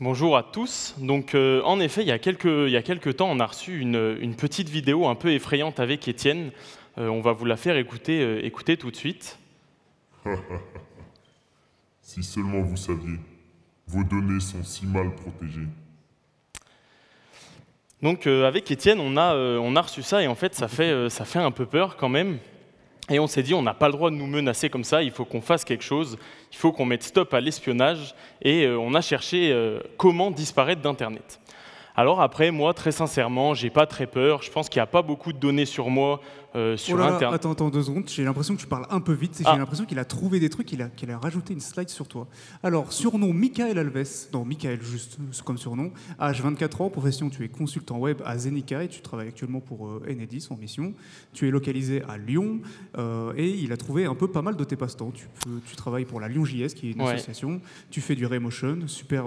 Bonjour à tous. Donc, en effet, il y a quelques temps, on a reçu une petite vidéo un peu effrayante avec Étienne. On va vous la faire écouter tout de suite. Si seulement vous saviez, vos données sont si mal protégées. Donc, avec Étienne, on a reçu ça et en fait, ça fait un peu peur quand même. Et on s'est dit, on n'a pas le droit de nous menacer comme ça, il faut qu'on fasse quelque chose, il faut qu'on mette stop à l'espionnage. Et on a cherché comment disparaître d'Internet. Alors après, moi, très sincèrement, j'ai pas très peur. Je pense qu'il n'y a pas beaucoup de données sur moi sur Internet. Attends 2 secondes, j'ai l'impression que tu parles un peu vite. J'ai l'impression qu'il a trouvé des trucs, qu'il a rajouté une slide sur toi. Alors, surnom Michael Alves, non, Michael juste comme surnom, âge 24 ans, profession, tu es consultant web à Zenica et tu travailles actuellement pour Enedis en mission. Tu es localisé à Lyon et il a trouvé un peu pas mal de tes passe-temps. Tu travailles pour la Lyon JS, qui est une association. Tu fais du Raymotion, super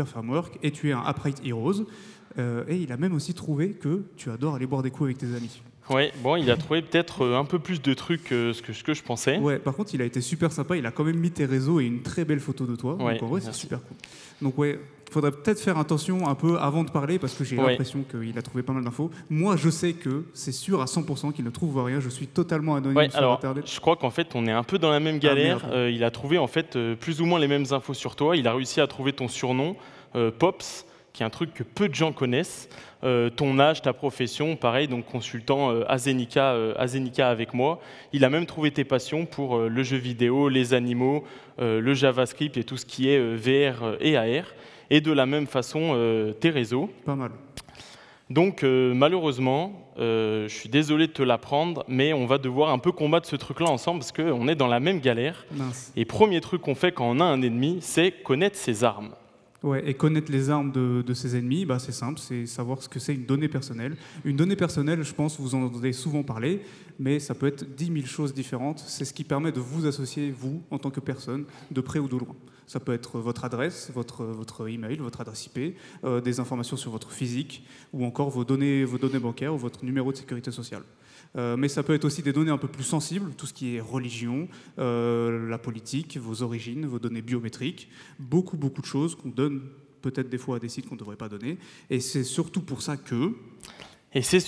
framework, et tu es un Upright Heroes. Et il a même aussi trouvé que tu adores aller boire des coups avec tes amis. Ouais, bon, il a trouvé peut-être un peu plus de trucs que ce que je pensais. Ouais, par contre, il a été super sympa. Il a quand même mis tes réseaux et une très belle photo de toi. Ouais, donc en vrai, c'est super cool. Donc ouais, faudrait peut-être faire attention un peu avant de parler parce que j'ai l'impression qu'il a trouvé pas mal d'infos. Moi, je sais que c'est sûr à 100% qu'il ne trouve rien. Je suis totalement anonyme sur Internet. Je crois qu'en fait, on est un peu dans la même galère. Il a trouvé en fait plus ou moins les mêmes infos sur toi. Il a réussi à trouver ton surnom, Pops, qui est un truc que peu de gens connaissent. Ton âge, ta profession, pareil, donc consultant à Zenica avec moi. Il a même trouvé tes passions pour le jeu vidéo, les animaux, le JavaScript et tout ce qui est VR et AR. Et de la même façon, tes réseaux. Pas mal. Donc malheureusement, je suis désolé de te l'apprendre, mais on va devoir un peu combattre ce truc-là ensemble parce qu'on est dans la même galère. Mince. Et premier truc qu'on fait quand on a un ennemi, c'est connaître ses armes. Ouais, et connaître les armes de ses ennemis, bah, c'est simple, c'est savoir ce que c'est une donnée personnelle. Une donnée personnelle, je pense, vous en entendez souvent parler, mais ça peut être 10 000 choses différentes. C'est ce qui permet de vous associer, vous, en tant que personne, de près ou de loin. Ça peut être votre adresse, votre email, votre adresse IP, des informations sur votre physique, ou encore vos données bancaires ou votre numéro de sécurité sociale. Mais ça peut être aussi des données un peu plus sensibles, tout ce qui est religion, la politique, vos origines, vos données biométriques, beaucoup de choses qu'on donne peut-être des fois à des sites qu'on ne devrait pas donner. Et c'est surtout pour ça que... Et c'est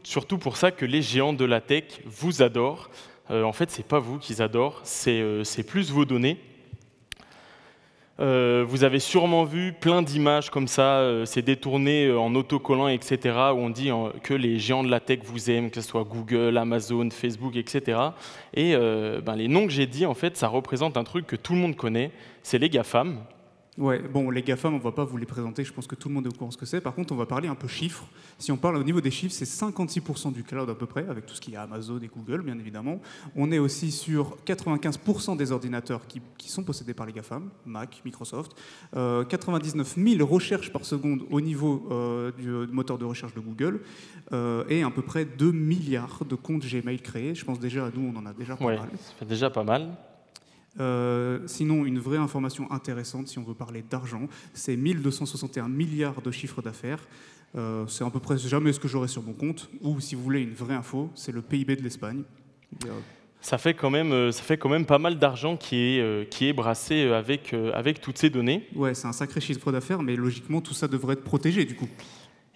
surtout pour ça que les géants de la tech vous adorent. En fait, ce n'est pas vous qu'ils adorent, c'est plus vos données. Vous avez sûrement vu plein d'images comme ça, c'est détourné en autocollant, etc., où on dit que les géants de la tech vous aiment, que ce soit Google, Amazon, Facebook, etc. Et les noms que j'ai dit, en fait, ça représente un truc que tout le monde connaît, c'est les GAFAM. Ouais, bon, les GAFAM, on ne va pas vous les présenter, je pense que tout le monde est au courant de ce que c'est. Par contre, on va parler un peu chiffres. Si on parle au niveau des chiffres, c'est 56% du cloud à peu près, avec tout ce qu'il y a Amazon et Google, bien évidemment. On est aussi sur 95% des ordinateurs qui sont possédés par les GAFAM, Mac, Microsoft. 99 000 recherches par seconde au niveau du moteur de recherche de Google. Et à peu près 2 milliards de comptes Gmail créés. Je pense déjà, nous, on en a déjà pas mal. Ça fait déjà pas mal. Sinon, une vraie information intéressante, si on veut parler d'argent, c'est 1261 milliards de chiffre d'affaires. C'est à peu près jamais ce que j'aurai sur mon compte. Ou, si vous voulez une vraie info, c'est le PIB de l'Espagne. Ça fait quand même pas mal d'argent qui est brassé avec toutes ces données. Ouais, c'est un sacré chiffre d'affaires, mais logiquement, tout ça devrait être protégé, du coup.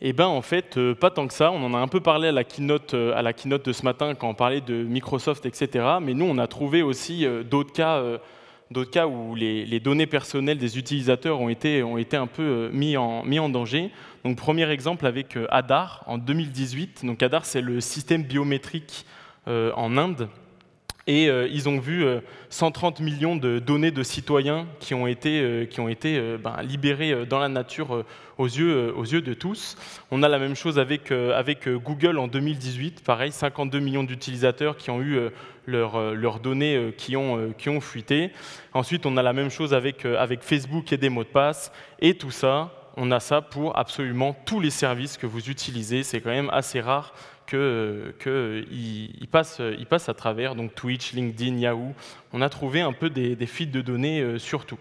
Eh bien, en fait, pas tant que ça. On en a un peu parlé à la keynote de ce matin quand on parlait de Microsoft, etc. Mais nous, on a trouvé aussi d'autres cas où les données personnelles des utilisateurs ont été un peu mis en danger. Donc, premier exemple avec Aadhaar en 2018. Donc, Aadhaar, c'est le système biométrique en Inde. Et ils ont vu 130 millions de données de citoyens qui ont été libérées dans la nature aux yeux de tous. On a la même chose avec Google en 2018, pareil, 52 millions d'utilisateurs qui ont eu leurs données qui ont fuité. Ensuite, on a la même chose avec Facebook et des mots de passe. Et tout ça, on a ça pour absolument tous les services que vous utilisez. C'est quand même assez rare qu'ils passent à travers, donc Twitch, LinkedIn, Yahoo. On a trouvé un peu des fuites de données sur tout.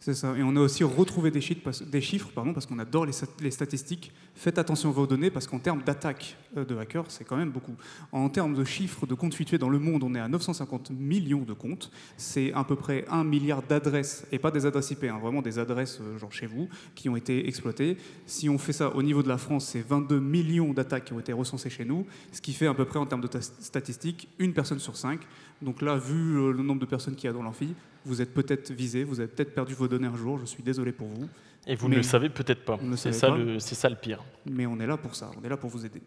C'est ça. Et on a aussi retrouvé des chiffres parce qu'on adore les statistiques. Faites attention à vos données parce qu'en termes d'attaque de hackers, c'est quand même beaucoup. En termes de chiffres de comptes fluctués dans le monde, on est à 950 millions de comptes. C'est à peu près 1 milliard d'adresses, et pas des adresses IP, vraiment des adresses genre chez vous, qui ont été exploitées. Si on fait ça au niveau de la France, c'est 22 millions d'attaques qui ont été recensées chez nous, ce qui fait à peu près en termes de statistiques, 1 personne sur 5. Donc là, vu le nombre de personnes qu'il y a dans l'amphi, vous êtes peut-être visé, vous avez peut-être perdu vos données un jour, je suis désolé pour vous. Et vous ne le savez peut-être pas, c'est ça le pire. Mais on est là pour ça, on est là pour vous aider.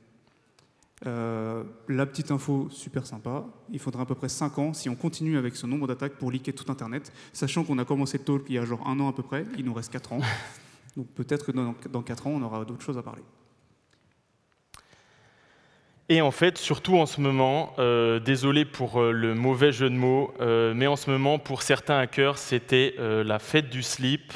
La petite info super sympa, il faudra à peu près 5 ans si on continue avec ce nombre d'attaques pour leaker tout Internet, sachant qu'on a commencé le talk il y a genre 1 an à peu près, il nous reste 4 ans. Donc peut-être que dans 4 ans, on aura d'autres choses à parler. Et en fait, surtout en ce moment, désolé pour le mauvais jeu de mots, mais en ce moment, pour certains hackers, c'était la fête du slip,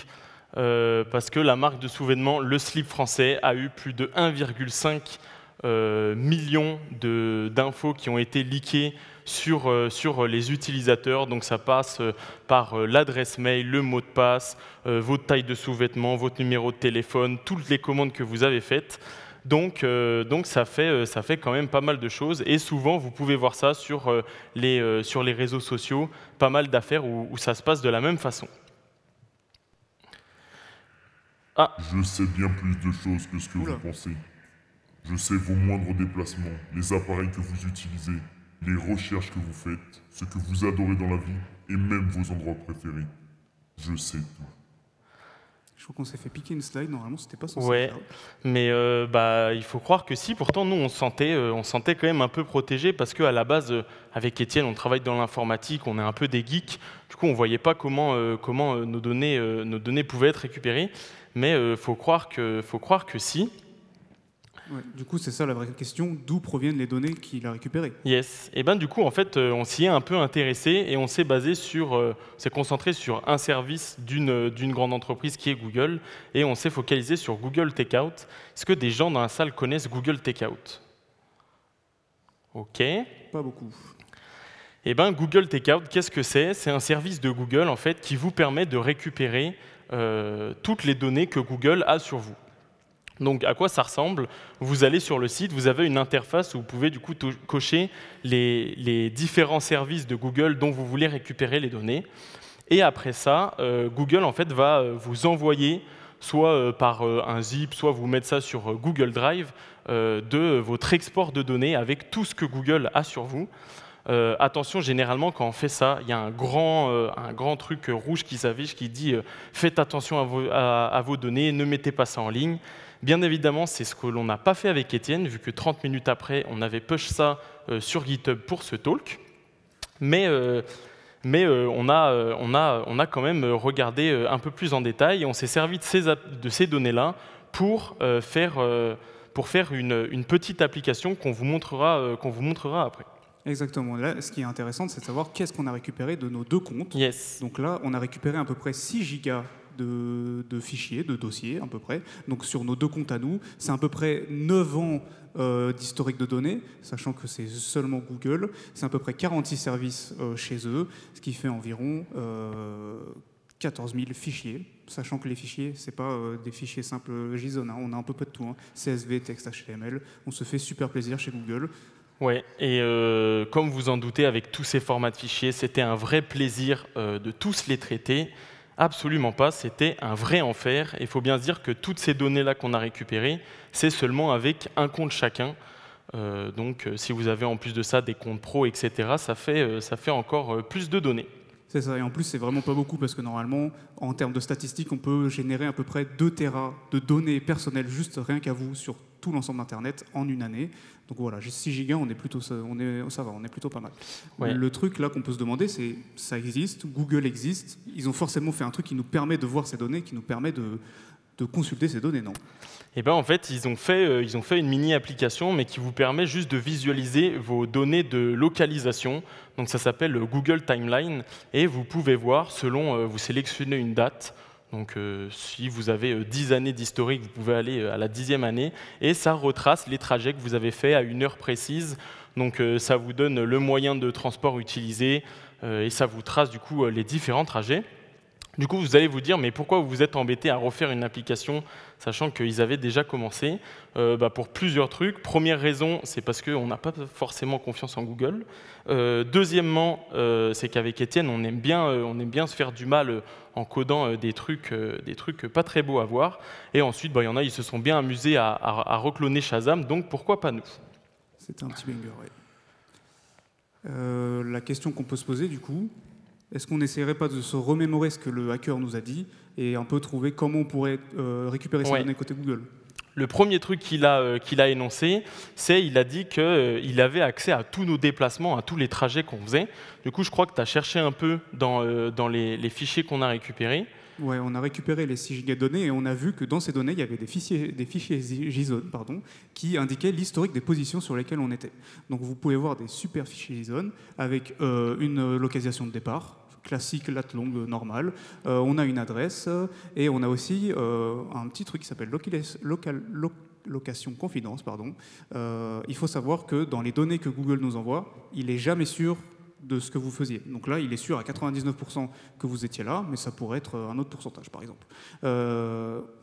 parce que la marque de souvènement, le slip français, a eu plus de 1,5 million d'infos qui ont été leakées sur les utilisateurs. Donc ça passe par l'adresse mail, le mot de passe, votre taille de sous-vêtements, votre numéro de téléphone, toutes les commandes que vous avez faites. Donc ça fait quand même pas mal de choses. Et souvent, vous pouvez voir ça sur les réseaux sociaux, pas mal d'affaires où ça se passe de la même façon. Ah. Je sais bien plus de choses que ce que vous pensez. Je sais vos moindres déplacements, les appareils que vous utilisez, les recherches que vous faites, ce que vous adorez dans la vie, et même vos endroits préférés. Je sais tout. Je crois qu'on s'est fait piquer une slide, normalement c'était pas censé. Ouais, mais il faut croire que si, pourtant nous on se sentait quand même un peu protégés parce qu'à la base, avec Étienne, on travaille dans l'informatique, on est un peu des geeks, du coup on ne voyait pas comment nos données pouvaient être récupérées, mais faut croire que si. Ouais, du coup, c'est ça la vraie question, d'où proviennent les données qu'il a récupérées? Yes. Et du coup, en fait, on s'y est un peu intéressé et on s'est concentré sur un service d'une grande entreprise qui est Google et on s'est focalisé sur Google Takeout. Est-ce que des gens dans la salle connaissent Google Takeout? Ok. Pas beaucoup. Et Google Takeout, qu'est-ce que c'est? C'est un service de Google en fait qui vous permet de récupérer toutes les données que Google a sur vous. Donc, à quoi ça ressemble? Vous allez sur le site, vous avez une interface où vous pouvez du coup cocher les différents services de Google dont vous voulez récupérer les données. Et après ça, Google en fait va vous envoyer, soit par un zip, soit vous mettre ça sur Google Drive, de votre export de données avec tout ce que Google a sur vous. Attention, généralement, quand on fait ça, il y a un grand truc rouge qui s'affiche qui dit « Faites attention à vos données, ne mettez pas ça en ligne ». Bien évidemment, c'est ce que l'on n'a pas fait avec Étienne, vu que 30 minutes après, on avait push ça sur GitHub pour ce talk. Mais on a quand même regardé un peu plus en détail et on s'est servi de ces données-là pour faire une petite application qu'on vous montrera après. Exactement. Là, ce qui est intéressant, c'est de savoir qu'est-ce qu'on a récupéré de nos 2 comptes. Yes. Donc là, on a récupéré à peu près 6 gigas de fichiers, de dossiers à peu près. Donc sur nos 2 comptes à nous, c'est à peu près 9 ans d'historique de données, sachant que c'est seulement Google. C'est à peu près 46 services chez eux, ce qui fait environ 14 000 fichiers, sachant que les fichiers, ce n'est pas des fichiers simples JSON, on a un peu de tout, CSV, texte, HTML. On se fait super plaisir chez Google. Ouais, et comme vous en doutez, avec tous ces formats de fichiers, c'était un vrai plaisir de tous les traiter. Absolument pas, c'était un vrai enfer. Il faut bien se dire que toutes ces données-là qu'on a récupérées, c'est seulement avec un compte chacun. Donc si vous avez en plus de ça des comptes pro, etc., ça fait encore plus de données. C'est ça, et en plus, c'est vraiment pas beaucoup parce que normalement, en termes de statistiques, on peut générer à peu près 2 Tera de données personnelles, juste rien qu'à vous, sur tout l'ensemble d'Internet en une année. Donc voilà, 6 gigas, on est plutôt pas mal. Ouais. Le truc là qu'on peut se demander, c'est ça existe, Google existe, ils ont forcément fait un truc qui nous permet de voir ces données, qui nous permet de consulter ces données, non? Et en fait, ils ont fait une mini-application, mais qui vous permet juste de visualiser vos données de localisation. Donc ça s'appelle Google Timeline, et vous pouvez voir, vous sélectionnez une date. Donc si vous avez 10 années d'historique, vous pouvez aller à la 10e année, et ça retrace les trajets que vous avez faits à une heure précise. Donc ça vous donne le moyen de transport utilisé, et ça vous trace du coup les différents trajets. Du coup, vous allez vous dire, mais pourquoi vous vous êtes embêté à refaire une application, sachant qu'ils avaient déjà commencé? Pour plusieurs trucs. Première raison, c'est parce qu'on n'a pas forcément confiance en Google. Deuxièmement, c'est qu'avec Étienne, on aime bien se faire du mal en codant des trucs pas très beaux à voir. Et ensuite, il y en a, ils se sont bien amusés à recloner Shazam, donc pourquoi pas nous? C'était un petit banger, ouais. La question qu'on peut se poser, du coup, est-ce qu'on n'essaierait pas de se remémorer ce que le hacker nous a dit et un peu trouver comment on pourrait récupérer ces données côté Google? Le premier truc qu'il a énoncé, c'est qu'il a dit qu'il avait accès à tous nos déplacements, à tous les trajets qu'on faisait. Du coup, je crois que tu as cherché un peu dans les fichiers qu'on a récupérés. Ouais, on a récupéré les 6 gigas de données et on a vu que dans ces données, il y avait des fichiers JSON qui indiquaient l'historique des positions sur lesquelles on était. Donc vous pouvez voir des super fichiers JSON avec une localisation de départ, classique lat longue normale. On a une adresse et on a aussi un petit truc qui s'appelle location confidence. Il faut savoir que dans les données que Google nous envoie, il n'est jamais sûr de ce que vous faisiez. Donc là, il est sûr à 99% que vous étiez là, mais ça pourrait être un autre pourcentage, par exemple.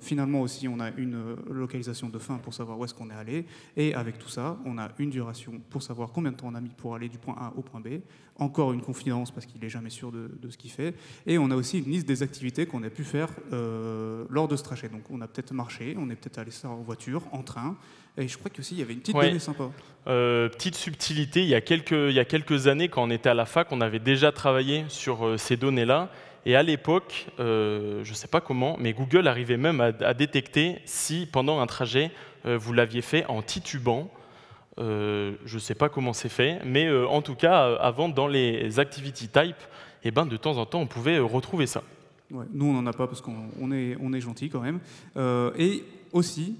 Finalement aussi, on a une localisation de fin pour savoir où est-ce qu'on est allé, et avec tout ça, on a une duration pour savoir combien de temps on a mis pour aller du point A au point B, encore une confidence parce qu'il n'est jamais sûr de ce qu'il fait, et on a aussi une liste des activités qu'on a pu faire lors de ce trajet. Donc on a peut-être marché, on est peut-être allé ça en voiture, en train, et je crois qu'il y avait une petite donnée sympa. Petite subtilité, il y a quelques années, quand on était à la fac, on avait déjà travaillé sur ces données-là. Et à l'époque, je ne sais pas comment, mais Google arrivait même à détecter si, pendant un trajet, vous l'aviez fait en titubant. Je ne sais pas comment c'est fait, mais en tout cas, avant, dans les activity type, de temps en temps, on pouvait retrouver ça. Ouais, nous, on n'en a pas parce qu'on est gentil quand même. Et aussi,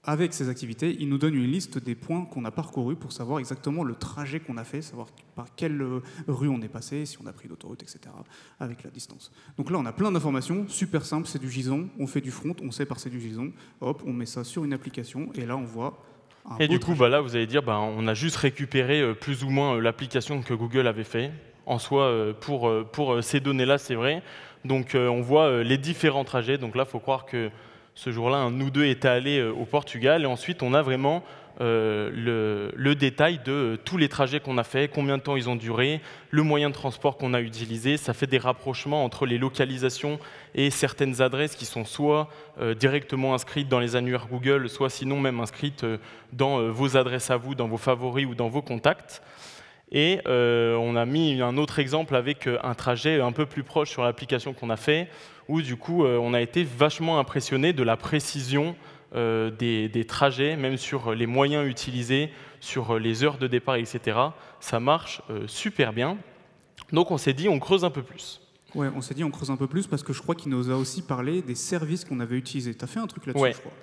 avec ces activités, il nous donne une liste des points qu'on a parcourus pour savoir exactement le trajet qu'on a fait, savoir par quelle rue on est passé, si on a pris l'autoroute, etc., avec la distance. Donc là, on a plein d'informations, super simple, c'est du JSON, on fait du front, on sait parser du JSON, hop, on met ça sur une application, et là, on voit un Et beau du coup, trajet. là, vous allez dire, on a juste récupéré plus ou moins l'application que Google avait fait. En soi, pour ces données-là, c'est vrai. Donc, on voit les différents trajets. Donc là, il faut croire que ce jour-là, nous deux étaient allés au Portugal. Et ensuite, on a vraiment le détail de tous les trajets qu'on a fait, combien de temps ils ont duré, le moyen de transport qu'on a utilisé. Ça fait des rapprochements entre les localisations et certaines adresses qui sont soit directement inscrites dans les annuaires Google, soit sinon même inscrites dans vos adresses à vous, dans vos favoris ou dans vos contacts. Et on a mis un autre exemple avec un trajet un peu plus proche sur l'application qu'on a fait, où du coup on a été vachement impressionné de la précision des trajets, même sur les moyens utilisés, sur les heures de départ, etc. Ça marche super bien. Donc on s'est dit, on creuse un peu plus. Ouais, on s'est dit on creuse un peu plus parce que je crois qu'il nous a aussi parlé des services qu'on avait utilisés. Tu as fait un truc là-dessus, Ouais. je crois.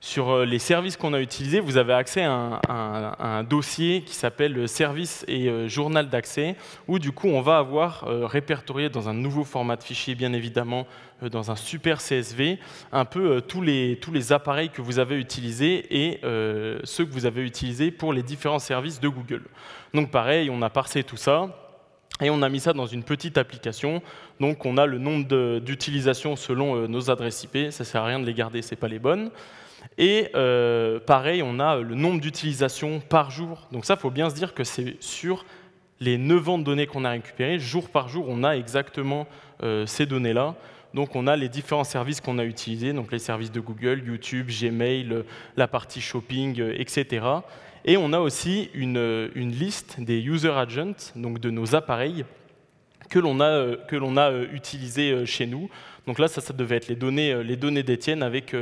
Sur les services qu'on a utilisés, vous avez accès à un dossier qui s'appelle Services et Journal d'accès, où du coup on va avoir répertorié dans un nouveau format de fichier, bien évidemment, dans un super CSV, un peu tous les appareils que vous avez utilisés et ceux que vous avez utilisés pour les différents services de Google. Donc pareil, on a parsé tout ça. Et on a mis ça dans une petite application. Donc on a le nombre d'utilisations selon nos adresses IP. Ça ne sert à rien de les garder, ce n'est pas les bonnes. Et pareil, on a le nombre d'utilisations par jour. Donc ça, il faut bien se dire que c'est sur les 9 ans de données qu'on a récupérées. Jour par jour, on a exactement ces données-là. Donc on a les différents services qu'on a utilisés, donc les services de Google, YouTube, Gmail, la partie shopping, etc. Et on a aussi une liste des user agents, donc de nos appareils, que l'on a utilisés chez nous. Donc là, ça devait être les données d'Étienne avec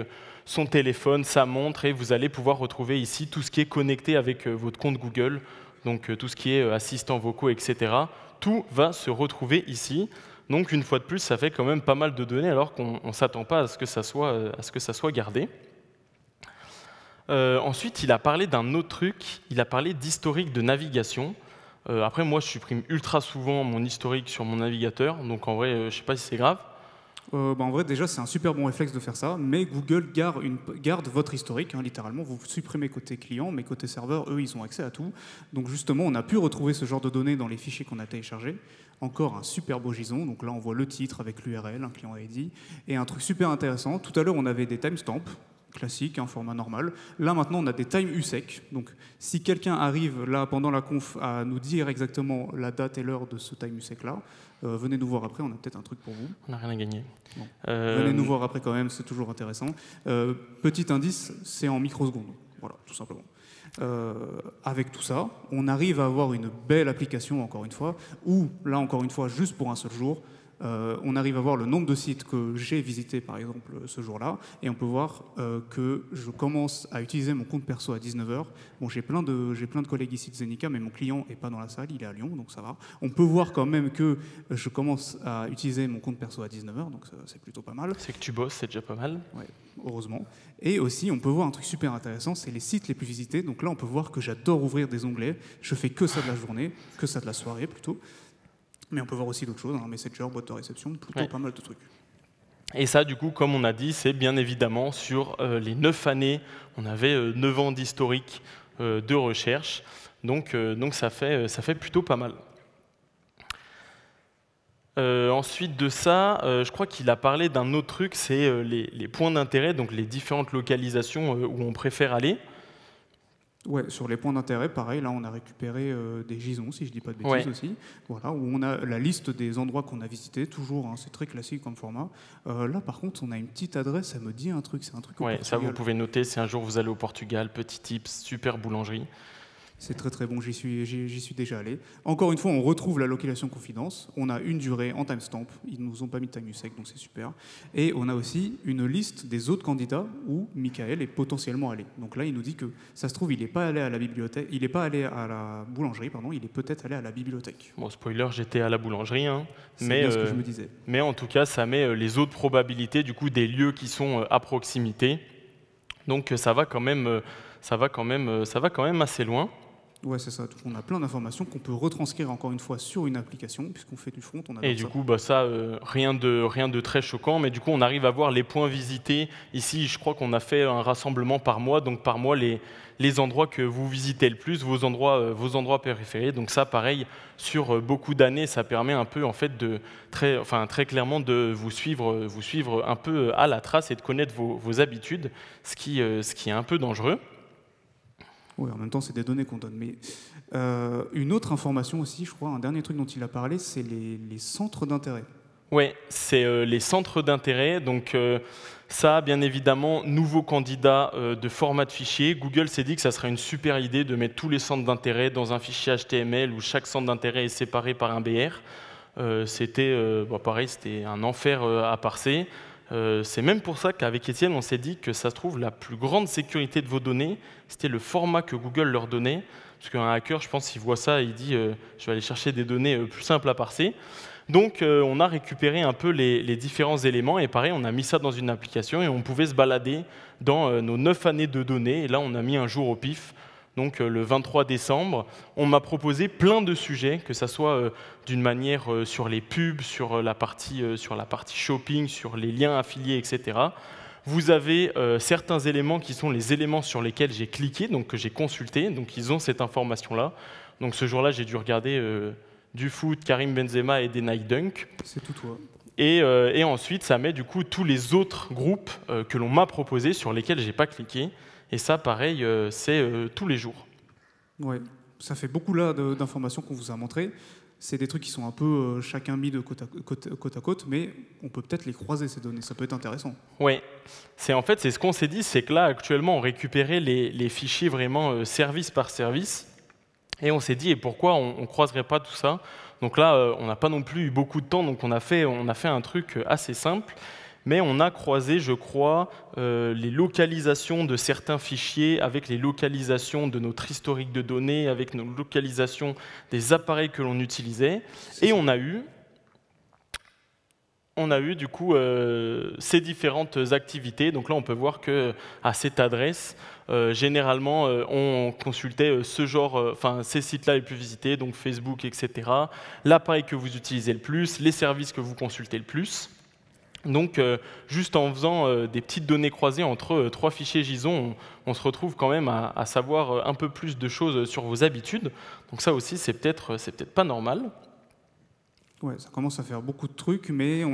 son téléphone, sa montre, et vous allez pouvoir retrouver ici tout ce qui est connecté avec votre compte Google, donc tout ce qui est assistants vocaux, etc. Tout va se retrouver ici. Donc une fois de plus, ça fait quand même pas mal de données alors qu'on ne s'attend pas à ce que ça soit gardé. Ensuite, il a parlé d'un autre truc, il a parlé d'historique de navigation. Après, moi, je supprime ultra souvent mon historique sur mon navigateur, donc en vrai, je ne sais pas si c'est grave. En vrai, déjà, c'est un super bon réflexe de faire ça, mais Google garde votre historique, hein, littéralement. Vous supprimez côté client, mais côté serveur, eux, ils ont accès à tout. Donc justement, on a pu retrouver ce genre de données dans les fichiers qu'on a téléchargés. Encore un super beau JSON. Donc là, on voit le titre avec l'URL, un client ID, et un truc super intéressant. Tout à l'heure, on avait des timestamps classique, un format normal. Là, maintenant, on a des time USEC. Donc, si quelqu'un arrive là pendant la conf à nous dire exactement la date et l'heure de ce time USEC-là, venez nous voir après, on a peut-être un truc pour vous. On n'a rien à gagner. Bon. Venez nous voir après quand même, c'est toujours intéressant. Petit indice, c'est en microsecondes. Voilà, tout simplement. Avec tout ça, on arrive à avoir une belle application, encore une fois, où, là, encore une fois, juste pour un seul jour, on arrive à voir le nombre de sites que j'ai visités, par exemple, ce jour-là, et on peut voir que je commence à utiliser mon compte perso à 19h. Bon, j'ai plein de collègues ici de Zenica, mais mon client n'est pas dans la salle, il est à Lyon, donc ça va. On peut voir quand même que je commence à utiliser mon compte perso à 19h, donc c'est plutôt pas mal. C'est que tu bosses, c'est déjà pas mal. Ouais, heureusement. Et aussi, on peut voir un truc super intéressant, c'est les sites les plus visités. Donc là, on peut voir que j'adore ouvrir des onglets. Je fais que ça de la journée, que ça de la soirée plutôt. Mais on peut voir aussi d'autres choses, hein, Messenger, boîte de réception, plutôt pas mal de trucs. Et ça, du coup, comme on a dit, c'est bien évidemment sur les 9 années. On avait 9 ans d'historique de recherche. Donc ça fait plutôt pas mal. Ensuite de ça, je crois qu'il a parlé d'un autre truc, c'est les points d'intérêt, donc les différentes localisations où on préfère aller. Ouais, sur les points d'intérêt, pareil, là on a récupéré des JSON, si je ne dis pas de bêtises aussi, voilà, où on a la liste des endroits qu'on a visités, toujours, hein, c'est très classique comme format. Là par contre, on a une petite adresse, ça me dit un truc, c'est un truc au Portugal. Ça vous pouvez noter, si un jour vous allez au Portugal, petit tips, super boulangerie. C'est très très bon, j'y suis déjà allé. Encore une fois, on retrouve la localisation confidence. On a une durée en timestamp. Ils ne nous ont pas mis de time USEC, donc c'est super. Et on a aussi une liste des autres candidats où Michael est potentiellement allé. Donc là, il nous dit que ça se trouve, il n'est pas allé à la bibliothèque, il n'est pas allé à la boulangerie, pardon, il est peut-être allé à la bibliothèque. Bon, spoiler, j'étais à la boulangerie, hein, c'est bien ce que je me disais. Mais en tout cas, ça met les autres probabilités du coup des lieux qui sont à proximité. Donc ça va quand même assez loin. Ouais, c'est ça. On a plein d'informations qu'on peut retranscrire encore une fois sur une application, puisqu'on fait du front. Et du coup, rien de très choquant, mais du coup, on arrive à voir les points visités. Ici, je crois qu'on a fait un rassemblement par mois, donc par mois, les endroits que vous visitez le plus, vos endroits préférés. Donc ça, pareil, sur beaucoup d'années, ça permet un peu, en fait, très clairement de vous suivre un peu à la trace et de connaître vos habitudes, ce qui est un peu dangereux. Oui, en même temps, c'est des données qu'on donne. Mais une autre information aussi, je crois, un dernier truc dont il a parlé, c'est les centres d'intérêt. Oui, c'est les centres d'intérêt. Donc ça, bien évidemment, nouveau candidat de format de fichier. Google s'est dit que ça serait une super idée de mettre tous les centres d'intérêt dans un fichier HTML où chaque centre d'intérêt est séparé par un BR. Pareil, c'était un enfer à parser. C'est même pour ça qu'avec Étienne, on s'est dit que ça se trouve, la plus grande sécurité de vos données, c'était le format que Google leur donnait. Parce qu'un hacker, je pense, s'il voit ça, il dit je vais aller chercher des données plus simples à parser. Donc, on a récupéré un peu les différents éléments. Et pareil, on a mis ça dans une application et on pouvait se balader dans nos 9 années de données. Et là, on a mis un jour au pif. Donc le 23 décembre, on m'a proposé plein de sujets, que ce soit d'une manière sur les pubs, sur la partie shopping, sur les liens affiliés, etc. Vous avez certains éléments qui sont les éléments sur lesquels j'ai cliqué, donc que j'ai consulté, donc ils ont cette information-là. Donc ce jour-là, j'ai dû regarder du foot, Karim Benzema et des Nike Dunk. C'est tout toi. Et ensuite, ça met du coup tous les autres groupes que l'on m'a proposés sur lesquels je n'ai pas cliqué. Et ça, pareil, c'est tous les jours. Ouais, ça fait beaucoup là d'informations qu'on vous a montrées. C'est des trucs qui sont un peu chacun mis de côte à côte, mais on peut peut-être les croiser, ces données. Ça peut être intéressant. Oui, c'est ce qu'on s'est dit, c'est que là, actuellement, on récupérait les fichiers vraiment service par service. Et on s'est dit, et pourquoi on ne croiserait pas tout ça? Donc là, on n'a pas non plus eu beaucoup de temps, donc on a fait un truc assez simple. Mais on a croisé, je crois, les localisations de certains fichiers avec les localisations de notre historique de données, avec nos localisations des appareils que l'on utilisait. Et on a eu du coup ces différentes activités. Donc là, on peut voir qu'à cette adresse, généralement, on consultait ces sites-là les plus visités, donc Facebook, etc. L'appareil que vous utilisez le plus, les services que vous consultez le plus. Donc, juste en faisant des petites données croisées entre 3 fichiers JSON, on se retrouve quand même à savoir un peu plus de choses sur vos habitudes. Donc ça aussi, c'est peut-être pas normal. Ouais, ça commence à faire beaucoup de trucs, mais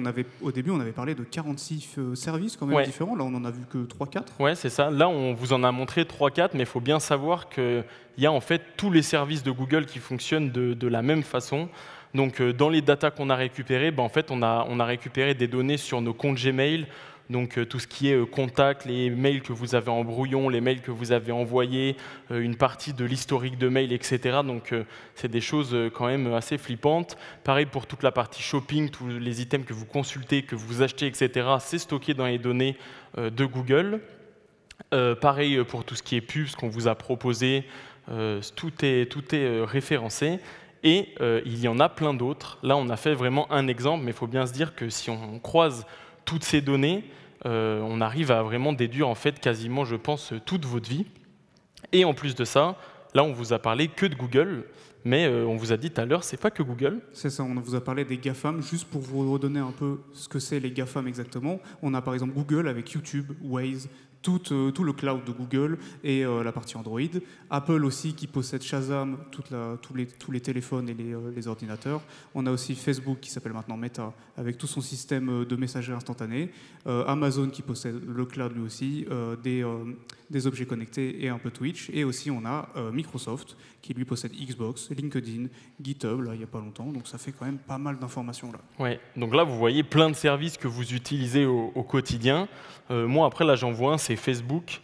au début, on avait parlé de 46 services quand même différents. Là, on n'en a vu que 3-4. Ouais, c'est ça. Là, on vous en a montré 3-4, mais il faut bien savoir qu'il y a en fait tous les services de Google qui fonctionnent de la même façon. Donc, dans les datas qu'on a récupérées, en fait, on a récupéré des données sur nos comptes Gmail, donc tout ce qui est contact, les mails que vous avez en brouillon, les mails que vous avez envoyés, une partie de l'historique de mails, etc. Donc, c'est des choses quand même assez flippantes. Pareil pour toute la partie shopping, tous les items que vous consultez, que vous achetez, etc. C'est stocké dans les données de Google. Pareil pour tout ce qui est pub, ce qu'on vous a proposé, tout est référencé. Et il y en a plein d'autres. Là, on a fait vraiment un exemple, mais il faut bien se dire que si on croise toutes ces données, on arrive à vraiment déduire en fait quasiment, je pense, toute votre vie. Et en plus de ça, là, on vous a parlé que de Google, mais on vous a dit tout à l'heure, c'est pas que Google. C'est ça, on vous a parlé des GAFAM, juste pour vous redonner un peu ce que c'est les GAFAM exactement. On a par exemple Google avec YouTube, Waze, tout le cloud de Google et la partie Android. Apple aussi qui possède Shazam, tous les téléphones et les ordinateurs. On a aussi Facebook qui s'appelle maintenant Meta avec tout son système de messagerie instantanée. Amazon qui possède le cloud lui aussi, des objets connectés et un peu Twitch. Et aussi on a Microsoft qui lui possède Xbox, LinkedIn, GitHub, là il n'y a pas longtemps. Donc ça fait quand même pas mal d'informations là. Ouais, donc là vous voyez plein de services que vous utilisez au quotidien. Moi après là j'en vois un, c'est Facebook.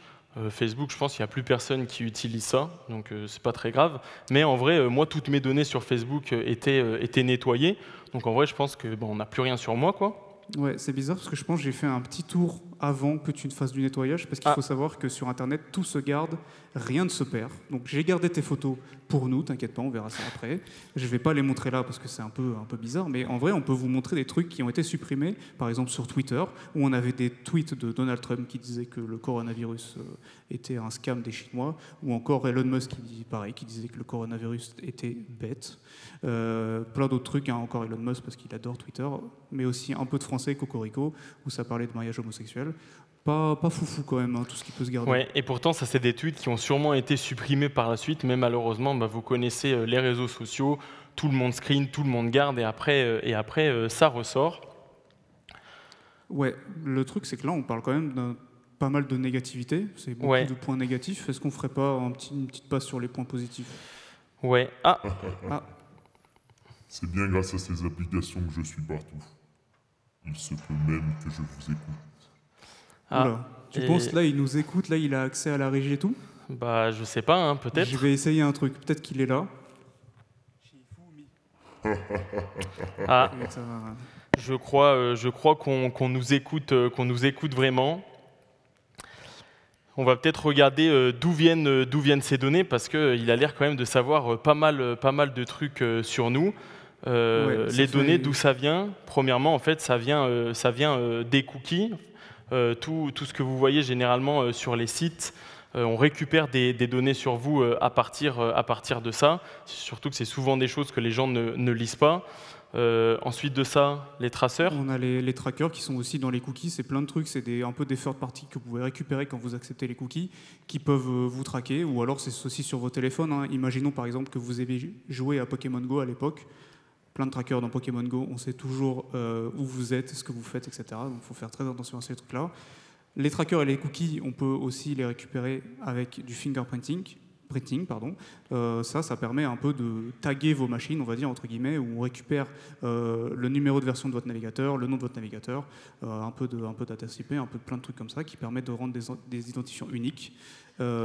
Facebook, je pense qu'il n'y a plus personne qui utilise ça, donc c'est pas très grave. Mais en vrai, moi toutes mes données sur Facebook étaient nettoyées. Donc en vrai, je pense que on n'a plus rien sur moi, quoi. Ouais, c'est bizarre parce que je pense que j'ai fait un petit tour avant que tu ne fasses du nettoyage parce qu'il faut savoir que sur Internet, tout se garde, rien ne se perd. Donc j'ai gardé tes photos pour nous, t'inquiète pas, on verra ça après. Je vais pas les montrer là parce que c'est un peu bizarre, mais en vrai, on peut vous montrer des trucs qui ont été supprimés, par exemple sur Twitter, où on avait des tweets de Donald Trump qui disaient que le coronavirus était un scam des Chinois, ou encore Elon Musk qui disait que le coronavirus était bête. Plein d'autres trucs, hein, encore Elon Musk parce qu'il adore Twitter, mais aussi un peu de français, Cocorico, où ça parlait de mariage homosexuel. Pas foufou quand même, hein, tout ce qui peut se garder. Ouais, et pourtant, ça c'est des tweets qui ont sûrement été supprimés par la suite, mais malheureusement, vous connaissez les réseaux sociaux, tout le monde screen, tout le monde garde, et après ça ressort. Ouais, le truc c'est que là, on parle quand même pas mal de négativité, c'est beaucoup de points négatifs. Est-ce qu'on ferait pas une petite passe sur les points positifs? Ouais, C'est bien grâce à ces applications que je suis partout. Il se peut même que je vous écoute. Oula. Tu penses là, il nous écoute, là, il a accès à la régie et tout? Je sais pas, hein, peut-être. Je vais essayer un truc, peut-être qu'il est là. Je crois qu'on nous écoute vraiment. On va peut-être regarder d'où viennent ces données parce qu'il a l'air quand même de savoir pas mal de trucs sur nous. Les données, d'où ça vient? Premièrement, en fait, ça vient des cookies. Tout ce que vous voyez généralement sur les sites, on récupère des données sur vous à partir de ça. Surtout que c'est souvent des choses que les gens ne lisent pas. Ensuite de ça, les traceurs. On a les trackers qui sont aussi dans les cookies. C'est plein de trucs. C'est un peu des third parties que vous pouvez récupérer quand vous acceptez les cookies, qui peuvent vous traquer. Ou alors c'est aussi sur vos téléphones, hein. Imaginons par exemple que vous avez joué à Pokémon Go à l'époque. Plein de trackers dans Pokémon Go, on sait toujours où vous êtes, ce que vous faites, etc. Donc il faut faire très attention à ces trucs-là. Les trackers et les cookies, on peut aussi les récupérer avec du fingerprinting. Ça permet un peu de taguer vos machines, on va dire, entre guillemets, où on récupère le numéro de version de votre navigateur, le nom de votre navigateur, un peu d'ATSIP, un peu de plein de trucs comme ça qui permettent de rendre des identifiants uniques.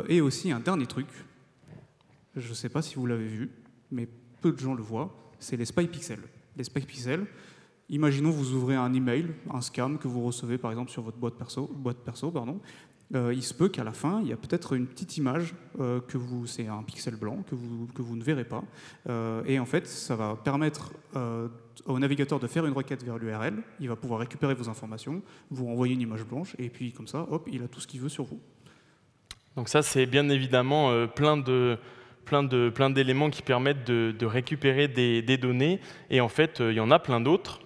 Et aussi un dernier truc, je ne sais pas si vous l'avez vu, mais peu de gens le voient, c'est les spy pixels. Les spy pixels, imaginons vous ouvrez un email, un scam que vous recevez par exemple sur votre boîte perso. Il se peut qu'à la fin, il y a peut-être une petite image, c'est un pixel blanc que vous ne verrez pas. Et en fait, ça va permettre au navigateur de faire une requête vers l'URL. Il va pouvoir récupérer vos informations, vous renvoyer une image blanche, et puis comme ça, hop, il a tout ce qu'il veut sur vous. Donc ça, c'est bien évidemment plein d'éléments qui permettent de récupérer des données. Et en fait, il y en a plein d'autres.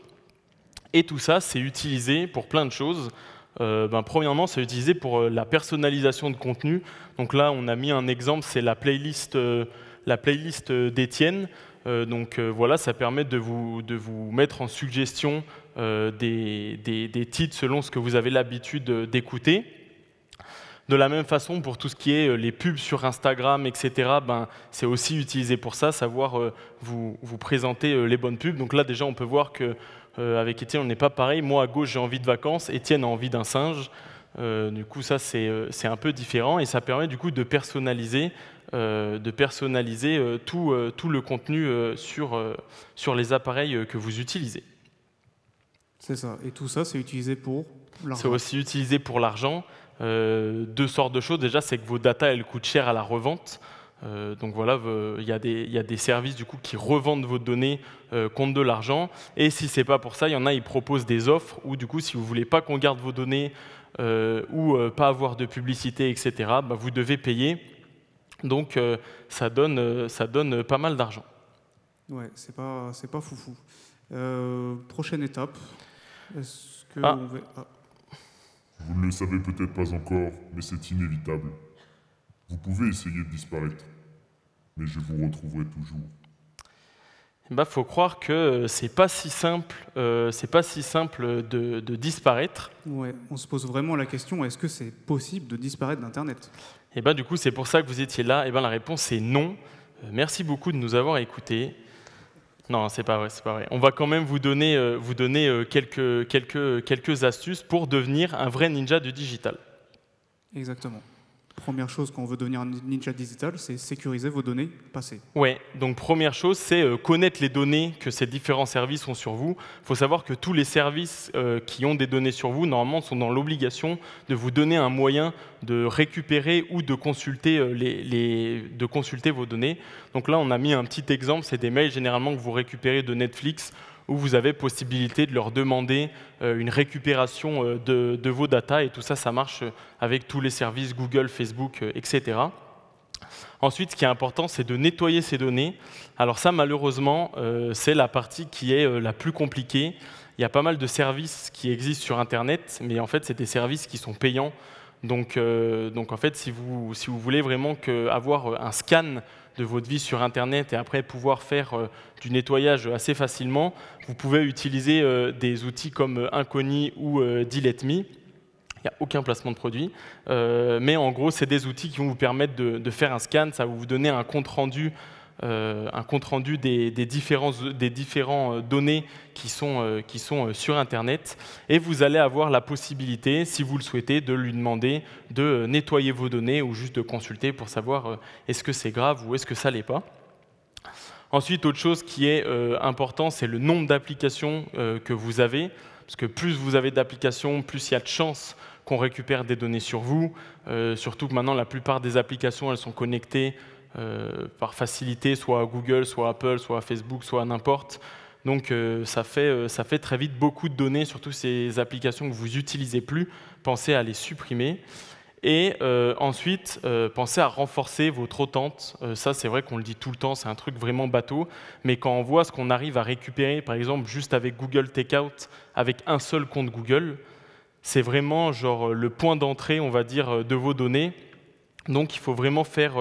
Et tout ça, c'est utilisé pour plein de choses. Premièrement, c'est utilisé pour la personnalisation de contenu. Donc là, on a mis un exemple, c'est la playlist d'Étienne. Voilà, ça permet de vous mettre en suggestion des titres selon ce que vous avez l'habitude d'écouter. De la même façon, pour tout ce qui est les pubs sur Instagram, etc., c'est aussi utilisé pour ça, savoir vous présenter les bonnes pubs. Donc là, déjà, on peut voir qu'avec Étienne, on n'est pas pareil. Moi, à gauche, j'ai envie de vacances. Étienne a envie d'un singe. Du coup, ça, c'est un peu différent. Et ça permet du coup de personnaliser tout le contenu sur les appareils que vous utilisez. C'est ça. Et tout ça, c'est utilisé pour l'argent. C'est aussi utilisé pour l'argent. Deux sortes de choses. Déjà, c'est que vos data, elles coûtent cher à la revente. Donc voilà, il y a des services du coup qui revendent vos données contre de l'argent. Et si c'est pas pour ça, il y en a, ils proposent des offres où du coup, si vous voulez pas qu'on garde vos données ou pas avoir de publicité, etc., vous devez payer. Donc ça donne pas mal d'argent. Ouais, c'est pas foufou. Prochaine étape. Est-ce que Vous ne le savez peut-être pas encore, mais c'est inévitable. Vous pouvez essayer de disparaître, mais je vous retrouverai toujours. Faut croire que c'est pas si simple de disparaître. Ouais, on se pose vraiment la question, est-ce que c'est possible de disparaître d'Internet? Et du coup, c'est pour ça que vous étiez là. Et la réponse est non. Merci beaucoup de nous avoir écoutés. Non, c'est pas vrai, c'est pas vrai. On va quand même vous donner quelques astuces pour devenir un vrai ninja du digital. Exactement. Première chose quand on veut devenir un ninja digital, c'est sécuriser vos données passées. Ouais, donc première chose, c'est connaître les données que ces différents services ont sur vous. Il faut savoir que tous les services qui ont des données sur vous, normalement, sont dans l'obligation de vous donner un moyen de récupérer ou de consulter, de consulter vos données. Donc là, on a mis un petit exemple, c'est des mails généralement que vous récupérez de Netflix, où vous avez possibilité de leur demander une récupération de vos datas, et tout ça, ça marche avec tous les services Google, Facebook, etc. Ensuite, ce qui est important, c'est de nettoyer ces données. Alors ça, malheureusement, c'est la partie qui est la plus compliquée. Il y a pas mal de services qui existent sur Internet, mais en fait, c'est des services qui sont payants. Donc en fait, si vous voulez vraiment avoir un scan de votre vie sur Internet et après pouvoir faire du nettoyage assez facilement, vous pouvez utiliser des outils comme Incogni ou Delete Me. Il n'y a aucun placement de produit, mais en gros, c'est des outils qui vont vous permettre de faire un scan, ça va vous donner un compte-rendu des différents données qui sont sur Internet, et vous allez avoir la possibilité, si vous le souhaitez, de lui demander de nettoyer vos données ou juste de consulter pour savoir est-ce que c'est grave ou est-ce que ça l'est pas. Ensuite, autre chose qui est important, c'est le nombre d'applications que vous avez, parce que plus vous avez d'applications, plus il y a de chances qu'on récupère des données sur vous, surtout que maintenant la plupart des applications elles sont connectées par facilité, soit à Google, soit à Apple, soit à Facebook, soit à n'importe. Donc ça fait très vite beaucoup de données, surtout ces applications que vous n'utilisez plus. Pensez à les supprimer. Et ensuite, pensez à renforcer votre OTANT. Ça, c'est vrai qu'on le dit tout le temps, c'est un truc vraiment bateau. Mais quand on voit ce qu'on arrive à récupérer, par exemple, juste avec Google Takeout, avec un seul compte Google, c'est vraiment genre le point d'entrée, on va dire, de vos données. Donc il faut vraiment faire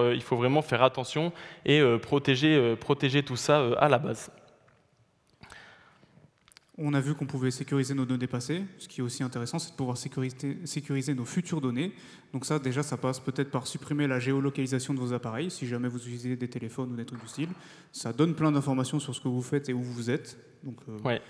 attention et protéger tout ça à la base. On a vu qu'on pouvait sécuriser nos données passées. Ce qui est aussi intéressant, c'est de pouvoir sécuriser nos futures données. Donc ça, déjà, ça passe peut-être par supprimer la géolocalisation de vos appareils, si jamais vous utilisez des téléphones ou des trucs du style. Ça donne plein d'informations sur ce que vous faites et où vous êtes. Donc, ouais.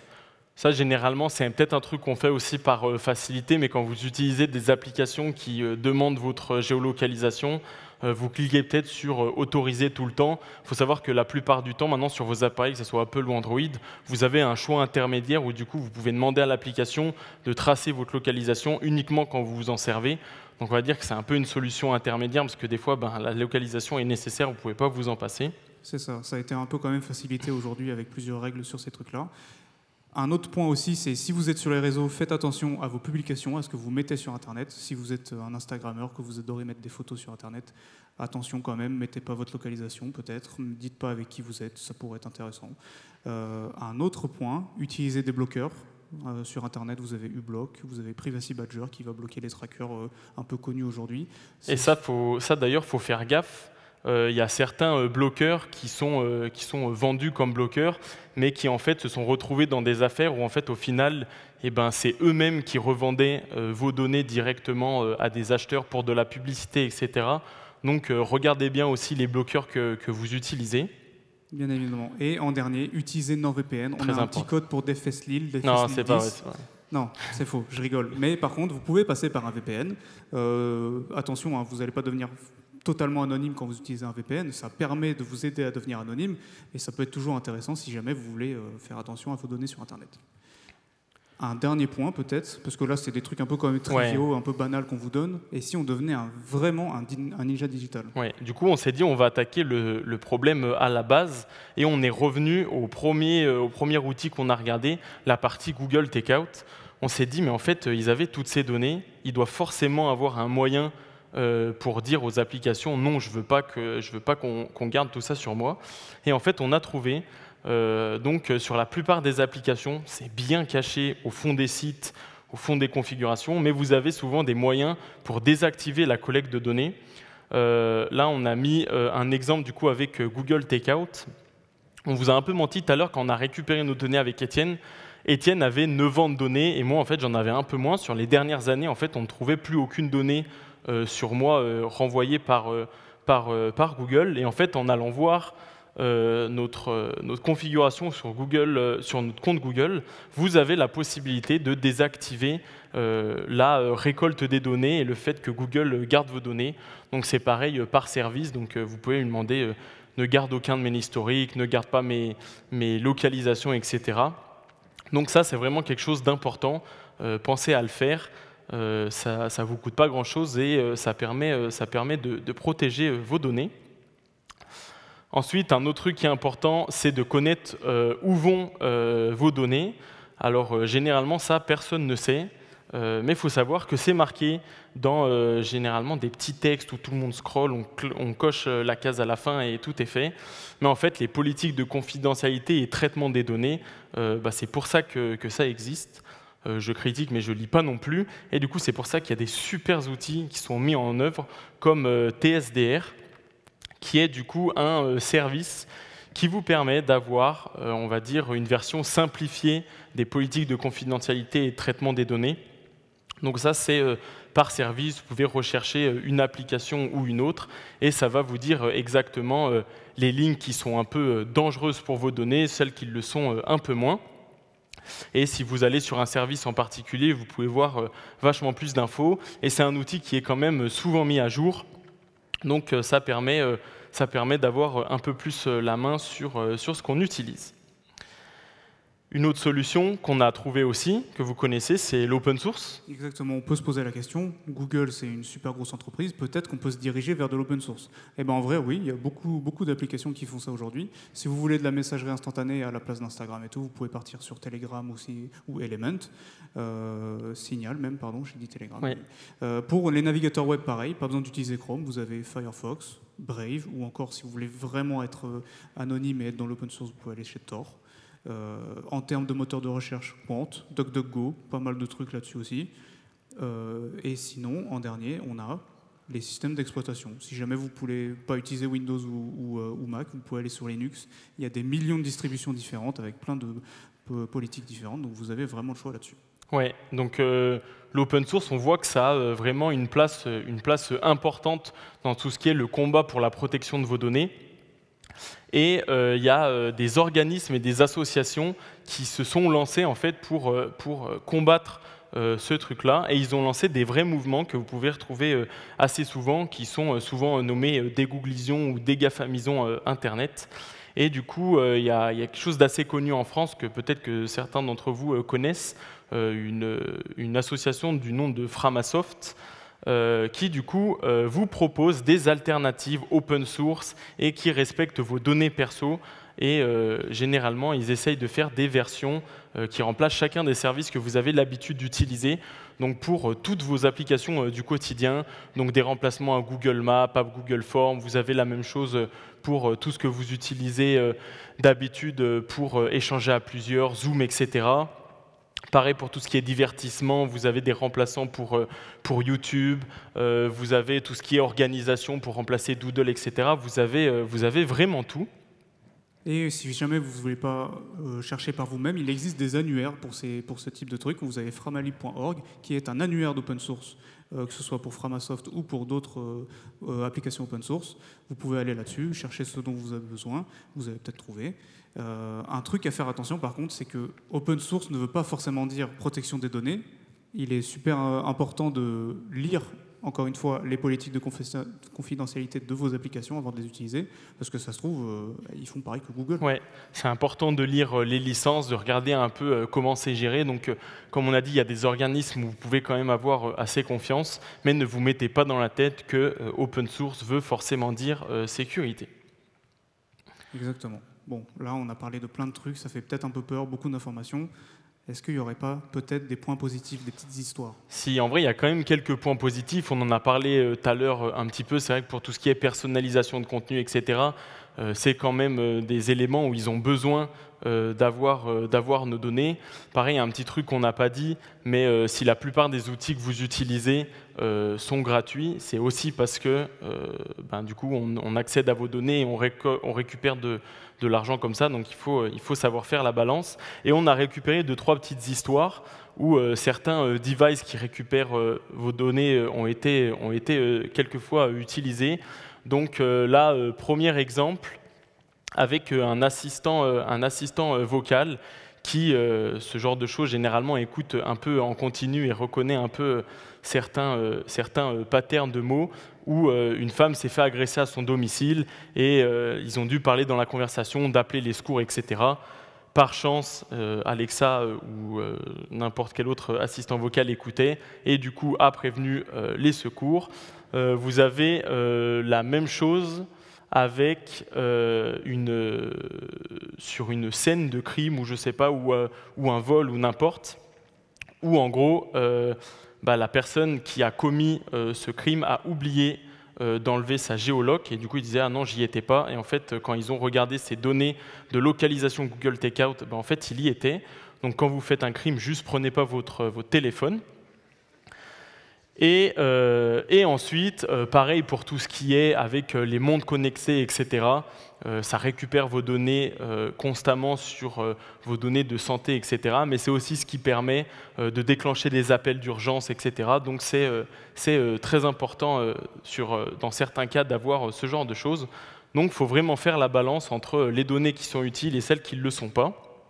Ça, généralement, c'est peut-être un truc qu'on fait aussi par facilité, mais quand vous utilisez des applications qui demandent votre géolocalisation, vous cliquez peut-être sur autoriser tout le temps. Il faut savoir que la plupart du temps, maintenant, sur vos appareils, que ce soit Apple ou Android, vous avez un choix intermédiaire où, du coup, vous pouvez demander à l'application de tracer votre localisation uniquement quand vous vous en servez. Donc, on va dire que c'est un peu une solution intermédiaire, parce que des fois, la localisation est nécessaire, vous ne pouvez pas vous en passer. C'est ça. Ça a été un peu quand même facilité aujourd'hui avec plusieurs règles sur ces trucs-là. Un autre point aussi, c'est si vous êtes sur les réseaux, faites attention à vos publications, à ce que vous mettez sur Internet. Si vous êtes un Instagrammeur, que vous adorez mettre des photos sur Internet, attention quand même, mettez pas votre localisation peut-être, ne dites pas avec qui vous êtes, ça pourrait être intéressant. Un autre point, utilisez des bloqueurs. Sur Internet, vous avez uBlock, vous avez Privacy Badger qui va bloquer les trackers un peu connus aujourd'hui. Et ça d'ailleurs, il faut faire gaffe. Il y a certains bloqueurs qui sont vendus comme bloqueurs, mais qui en fait se sont retrouvés dans des affaires où en fait au final, c'est eux-mêmes qui revendaient vos données directement à des acheteurs pour de la publicité, etc. Donc regardez bien aussi les bloqueurs que vous utilisez. Bien évidemment. Et en dernier, utilisez NordVPN. On a un petit code pour DefFest Lille. Non, c'est pas vrai. Non, c'est faux, je rigole. Mais par contre, vous pouvez passer par un VPN. Attention, hein, vous n'allez pas devenir totalement anonyme quand vous utilisez un VPN. Ça permet de vous aider à devenir anonyme. Et ça peut être toujours intéressant si jamais vous voulez faire attention à vos données sur Internet. Un dernier point peut-être, parce que là c'est des trucs un peu quand même triviaux, un peu banals qu'on vous donne, et si on devenait vraiment un ninja digital? Ouais. Du coup on s'est dit on va attaquer le problème à la base, et on est revenu au premier outil qu'on a regardé, la partie Google Takeout. On s'est dit mais en fait ils avaient toutes ces données, ils doivent forcément avoir un moyen pour dire aux applications non, je veux pas qu'on garde tout ça sur moi. Et en fait on a trouvé donc sur la plupart des applications, c'est bien caché au fond des sites, au fond des configurations, mais vous avez souvent des moyens pour désactiver la collecte de données. Là, on a mis un exemple du coup avec Google Takeout. On vous a un peu menti tout à l'heure quand on a récupéré nos données avec Étienne. Étienne avait 9 ans de données et moi, en fait, j'en avais un peu moins. Sur les dernières années, en fait, on ne trouvait plus aucune donnée sur moi renvoyée par Google. Et en fait, en allant voir notre configuration sur Google, sur notre compte Google, vous avez la possibilité de désactiver la récolte des données et le fait que Google garde vos données. Donc c'est pareil par service, donc vous pouvez lui demander ne garde aucun de mes historiques, ne garde pas mes localisations, etc. Donc ça c'est vraiment quelque chose d'important, pensez à le faire. Ça ne vous coûte pas grand-chose et ça permet de protéger vos données. Ensuite, un autre truc qui est important, c'est de connaître où vont vos données. Alors, généralement, ça, personne ne sait, mais il faut savoir que c'est marqué dans généralement des petits textes où tout le monde scrolle, on coche la case à la fin et tout est fait. Mais en fait, les politiques de confidentialité et traitement des données, c'est pour ça que ça existe. Je critique, mais je ne lis pas non plus. Et du coup, c'est pour ça qu'il y a des super outils qui sont mis en œuvre, comme TSDR, qui est du coup un service qui vous permet d'avoir, on va dire, une version simplifiée des politiques de confidentialité et de traitement des données. Donc ça, c'est par service, vous pouvez rechercher une application ou une autre, et ça va vous dire exactement les lignes qui sont un peu dangereuses pour vos données, celles qui le sont un peu moins. Et si vous allez sur un service en particulier, vous pouvez voir vachement plus d'infos, et c'est un outil qui est quand même souvent mis à jour. Donc ça permet d'avoir un peu plus la main sur ce qu'on utilise. Une autre solution qu'on a trouvée aussi, que vous connaissez, c'est l'open source. Exactement, on peut se poser la question, Google c'est une super grosse entreprise, peut-être qu'on peut se diriger vers de l'open source. Et bien en vrai oui, il y a beaucoup d'applications qui font ça aujourd'hui. Si vous voulez de la messagerie instantanée à la place d'Instagram et tout, vous pouvez partir sur Telegram aussi, ou Element, Signal même, pardon, j'ai dit Telegram. Oui. Pour les navigateurs web pareil, pas besoin d'utiliser Chrome, vous avez Firefox, Brave, ou encore si vous voulez vraiment être anonyme et être dans l'open source, vous pouvez aller chez Tor. En termes de moteur de recherche, Quant, DuckDuckGo, pas mal de trucs là-dessus aussi. Et sinon, en dernier, on a les systèmes d'exploitation. Si jamais vous ne pouvez pas utiliser Windows ou Mac, vous pouvez aller sur Linux. Il y a des millions de distributions différentes avec plein de politiques différentes, donc vous avez vraiment le choix là-dessus. Ouais, donc l'open source, on voit que ça a vraiment une place importante dans tout ce qui est le combat pour la protection de vos données. Et il y a des organismes et des associations qui se sont lancés en fait pour combattre ce truc-là. Et ils ont lancé des vrais mouvements que vous pouvez retrouver assez souvent, qui sont souvent nommés dégooglisons ou dégafamisons Internet. Et du coup, il y a quelque chose d'assez connu en France que peut-être que certains d'entre vous connaissent, une association du nom de Framasoft, qui du coup vous propose des alternatives open source et qui respectent vos données perso. Et généralement, ils essayent de faire des versions qui remplacent chacun des services que vous avez l'habitude d'utiliser. Donc pour toutes vos applications du quotidien, donc des remplacements à Google Maps, à Google Forms, vous avez la même chose pour tout ce que vous utilisez d'habitude pour échanger à plusieurs, Zoom, etc. Pareil pour tout ce qui est divertissement, vous avez des remplaçants pour YouTube, vous avez tout ce qui est organisation pour remplacer Doodle, etc. Vous avez vraiment tout. Et si jamais vous ne voulez pas chercher par vous-même, il existe des annuaires pour ce type de trucs. Vous avez Framali.org, qui est un annuaire d'open source, que ce soit pour Framasoft ou pour d'autres applications open source. Vous pouvez aller là-dessus, chercher ce dont vous avez besoin, vous allez peut-être trouver. Un truc à faire attention, par contre, c'est que open source ne veut pas forcément dire protection des données. Il est super important de lire, encore une fois, les politiques de confidentialité de vos applications avant de les utiliser, parce que ça se trouve, ils font pareil que Google. Ouais, c'est important de lire les licences, de regarder un peu comment c'est géré. Donc, comme on a dit, il y a des organismes où vous pouvez quand même avoir assez confiance, mais ne vous mettez pas dans la tête que open source veut forcément dire sécurité. Exactement. Bon, là, on a parlé de plein de trucs, ça fait peut-être un peu peur, beaucoup d'informations. Est-ce qu'il n'y aurait pas peut-être des points positifs, des petites histoires? Si, en vrai, il y a quand même quelques points positifs. On en a parlé tout à l'heure un petit peu. C'est vrai que pour tout ce qui est personnalisation de contenu, etc., c'est quand même des éléments où ils ont besoin d'avoir nos données. Pareil, un petit truc qu'on n'a pas dit, mais si la plupart des outils que vous utilisez sont gratuits, c'est aussi parce que du coup, on accède à vos données et on récupère de l'argent comme ça. Donc, il faut savoir faire la balance. Et on a récupéré 2-3 petites histoires où certains devices qui récupèrent vos données ont été quelquefois utilisés. Donc là, premier exemple, avec un assistant vocal qui, ce genre de choses, généralement écoute un peu en continu et reconnaît un peu certains patterns de mots où une femme s'est fait agresser à son domicile et ils ont dû parler dans la conversation, d'appeler les secours, etc. Par chance, Alexa ou n'importe quel autre assistant vocal écoutait et du coup a prévenu les secours. Vous avez la même chose avec sur une scène de crime ou je sais pas, ou un vol ou n'importe, où en gros la personne qui a commis ce crime a oublié d'enlever sa géoloc et du coup ils disaient ah non j'y étais pas et en fait quand ils ont regardé ces données de localisation Google Takeout, en fait il y était. Donc quand vous faites un crime, juste prenez pas votre téléphone. Et ensuite, pareil pour tout ce qui est avec les montres connectées, etc. Ça récupère vos données constamment sur vos données de santé, etc. Mais c'est aussi ce qui permet de déclencher des appels d'urgence, etc. Donc c'est très important dans certains cas d'avoir ce genre de choses. Donc il faut vraiment faire la balance entre les données qui sont utiles et celles qui ne le sont pas.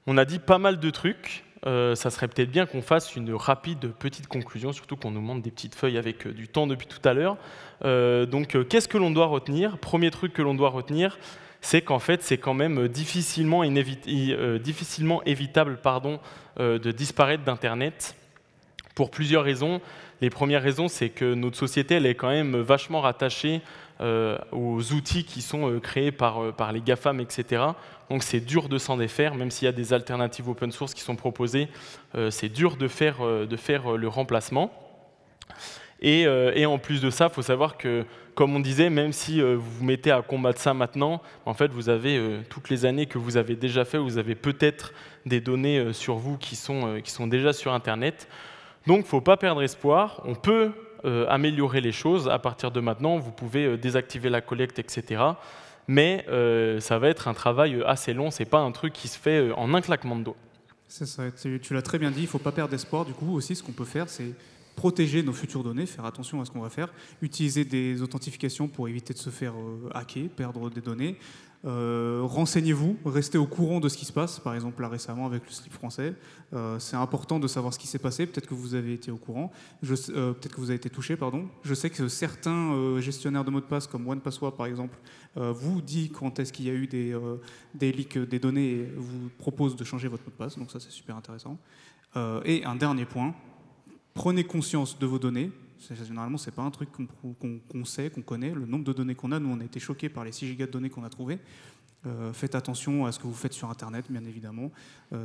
On a dit pas mal de trucs. Ça serait peut-être bien qu'on fasse une rapide petite conclusion, surtout qu'on nous montre des petites feuilles avec du temps depuis tout à l'heure. Donc, qu'est-ce que l'on doit retenir? Premier truc que l'on doit retenir, c'est qu'en fait, c'est quand même difficilement évitable de disparaître d'Internet pour plusieurs raisons. Les premières raisons, c'est que notre société, elle est quand même vachement rattachée aux outils qui sont créés par les GAFAM, etc. Donc c'est dur de s'en défaire, même s'il y a des alternatives open source qui sont proposées, c'est dur de faire le remplacement. Et en plus de ça, il faut savoir que, comme on disait, même si vous vous mettez à combattre ça maintenant, en fait, vous avez toutes les années que vous avez déjà fait, vous avez peut-être des données sur vous qui sont déjà sur Internet. Donc il ne faut pas perdre espoir, on peut améliorer les choses à partir de maintenant, vous pouvez désactiver la collecte, etc. Mais ça va être un travail assez long, ce n'est pas un truc qui se fait en un claquement de doigts. C'est ça, tu l'as très bien dit, il ne faut pas perdre espoir. Du coup, aussi, ce qu'on peut faire, c'est protéger nos futures données, faire attention à ce qu'on va faire, utiliser des authentifications pour éviter de se faire hacker, perdre des données. Renseignez-vous, restez au courant de ce qui se passe, par exemple là récemment avec le slip français. C'est important de savoir ce qui s'est passé, peut-être que vous avez été au courant, peut-être que vous avez été touché, pardon. Je sais que certains gestionnaires de mots de passe comme OnePassword par exemple vous dit quand est-ce qu'il y a eu des leaks des données et vous propose de changer votre mot de passe, donc ça c'est super intéressant. Et un dernier point, prenez conscience de vos données. Généralement, ce n'est pas un truc qu'on sait, qu'on connaît. Le nombre de données qu'on a, nous, on a été choqués par les 6 gigas de données qu'on a trouvées. Faites attention à ce que vous faites sur Internet, bien évidemment.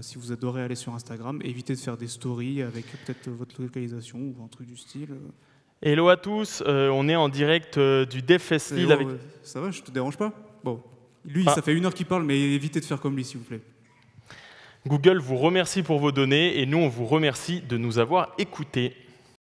Si vous adorez aller sur Instagram, évitez de faire des stories avec peut-être votre localisation ou un truc du style. Hello à tous, on est en direct du DevFest Lille avec... Ça va, je te dérange pas? Bon, lui, ça fait 1 heure qu'il parle, mais évitez de faire comme lui, s'il vous plaît. Google vous remercie pour vos données et nous, on vous remercie de nous avoir écoutés.